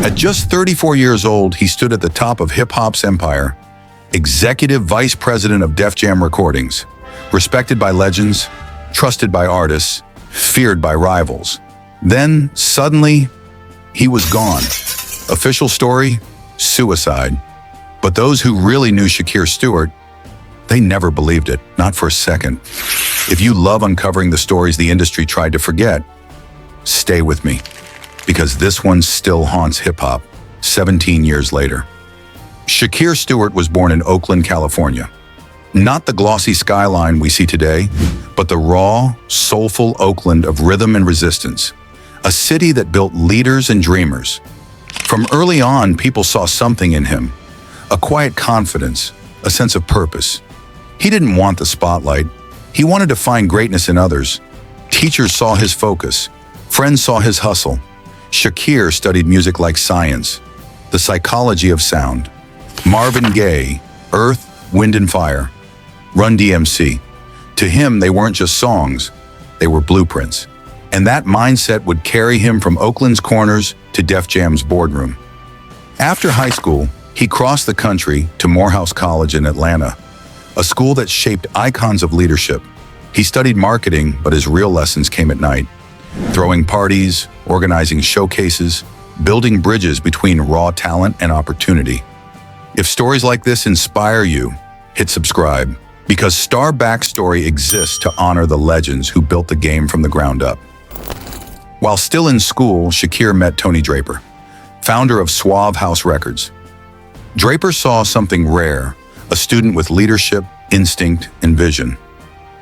At just 34 years old, he stood at the top of hip-hop's empire, executive vice president of Def Jam Recordings, respected by legends, trusted by artists, feared by rivals. Then, suddenly, he was gone. Official story, suicide. But those who really knew Shakir Stewart, they never believed it, not for a second. If you love uncovering the stories the industry tried to forget, stay with me, because this one still haunts hip-hop 17 years later. Shakir Stewart was born in Oakland, California. Not the glossy skyline we see today, but the raw, soulful Oakland of rhythm and resistance, a city that built leaders and dreamers. From early on, people saw something in him, a quiet confidence, a sense of purpose. He didn't want the spotlight. He wanted to find greatness in others. Teachers saw his focus. Friends saw his hustle. Shakir studied music like science, the psychology of sound. Marvin Gaye, Earth, Wind and Fire, Run DMC. To him, they weren't just songs, they were blueprints. And that mindset would carry him from Oakland's corners to Def Jam's boardroom. After high school, he crossed the country to Morehouse College in Atlanta, a school that shaped icons of leadership. He studied marketing, but his real lessons came at night. Throwing parties, organizing showcases, building bridges between raw talent and opportunity. If stories like this inspire you, hit subscribe, because Star Backstory exists to honor the legends who built the game from the ground up. While still in school, Shakir met Tony Draper, founder of Suave House Records. Draper saw something rare, a student with leadership, instinct, and vision.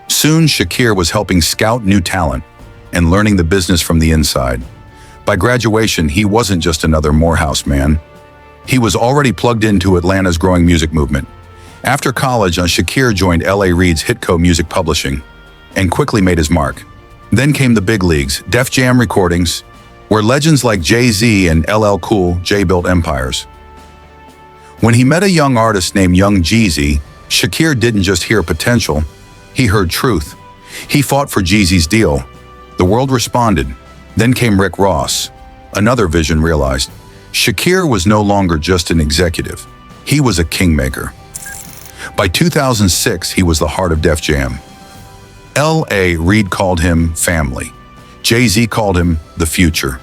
Soon, Shakir was helping scout new talent and learning the business from the inside. By graduation, he wasn't just another Morehouse man. He was already plugged into Atlanta's growing music movement. After college, Shakir joined L.A. Reid's Hitco Music Publishing and quickly made his mark. Then came the big leagues, Def Jam Recordings, where legends like Jay-Z and LL Cool J built empires. When he met a young artist named Young Jeezy, Shakir didn't just hear potential, he heard truth. He fought for Jeezy's deal. The world responded. Then came Rick Ross. Another vision realized. Shakir was no longer just an executive. He was a kingmaker. By 2006, he was the heart of Def Jam. L.A. Reid called him family. Jay-Z called him the future.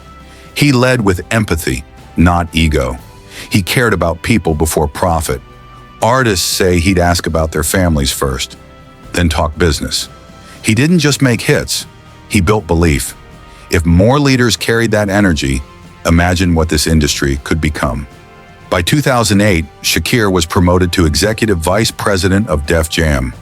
He led with empathy, not ego. He cared about people before profit. Artists say he'd ask about their families first, then talk business. He didn't just make hits, he built belief. If more leaders carried that energy, imagine what this industry could become. By 2008, Shakir was promoted to Executive Vice President of Def Jam,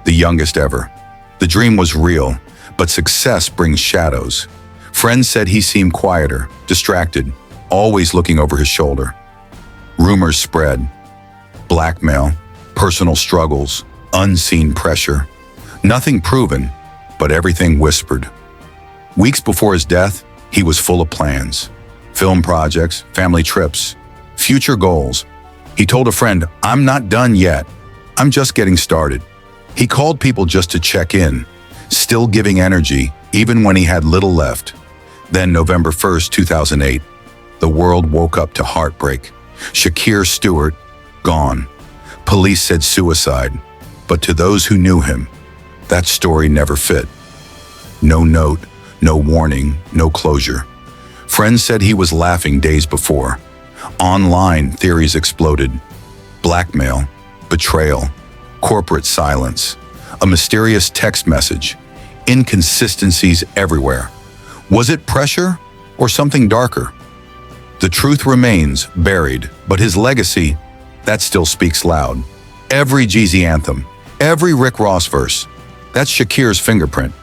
the youngest ever. The dream was real, but success brings shadows. Friends said he seemed quieter, distracted, always looking over his shoulder. Rumors spread. Blackmail, personal struggles, unseen pressure. Nothing proven, but everything whispered. Weeks before his death, he was full of plans. Film projects, family trips, future goals. He told a friend, "I'm not done yet. I'm just getting started." He called people just to check in, still giving energy even when he had little left. Then November 1st, 2008, the world woke up to heartbreak. Shakir Stewart, gone. Police said suicide, but to those who knew him, that story never fit. No note, no warning, no closure. Friends said he was laughing days before. Online, theories exploded. Blackmail, betrayal, corporate silence, a mysterious text message, inconsistencies everywhere. Was it pressure or something darker? The truth remains buried, but his legacy, that still speaks loud. Every Jeezy anthem, every Rick Ross verse, that's Shakir's fingerprint,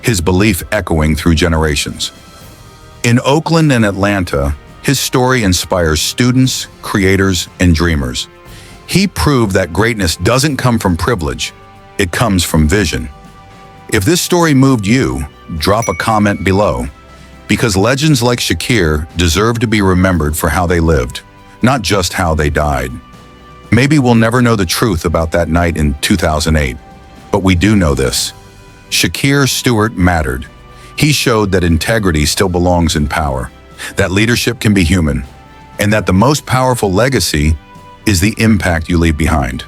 his belief echoing through generations. In Oakland and Atlanta, his story inspires students, creators, and dreamers. He proved that greatness doesn't come from privilege, it comes from vision. If this story moved you, drop a comment below, because legends like Shakir deserve to be remembered for how they lived, not just how they died. Maybe we'll never know the truth about that night in 2008, but we do know this. Shakir Stewart mattered. He showed that integrity still belongs in power, that leadership can be human, and that the most powerful legacy is the impact you leave behind.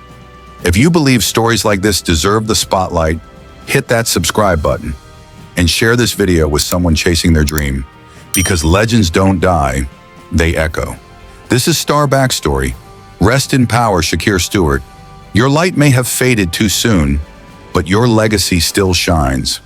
If you believe stories like this deserve the spotlight, hit that subscribe button and share this video with someone chasing their dream, because legends don't die, they echo. This is Star Backstory. Rest in power, Shakir Stewart. Your light may have faded too soon, but your legacy still shines.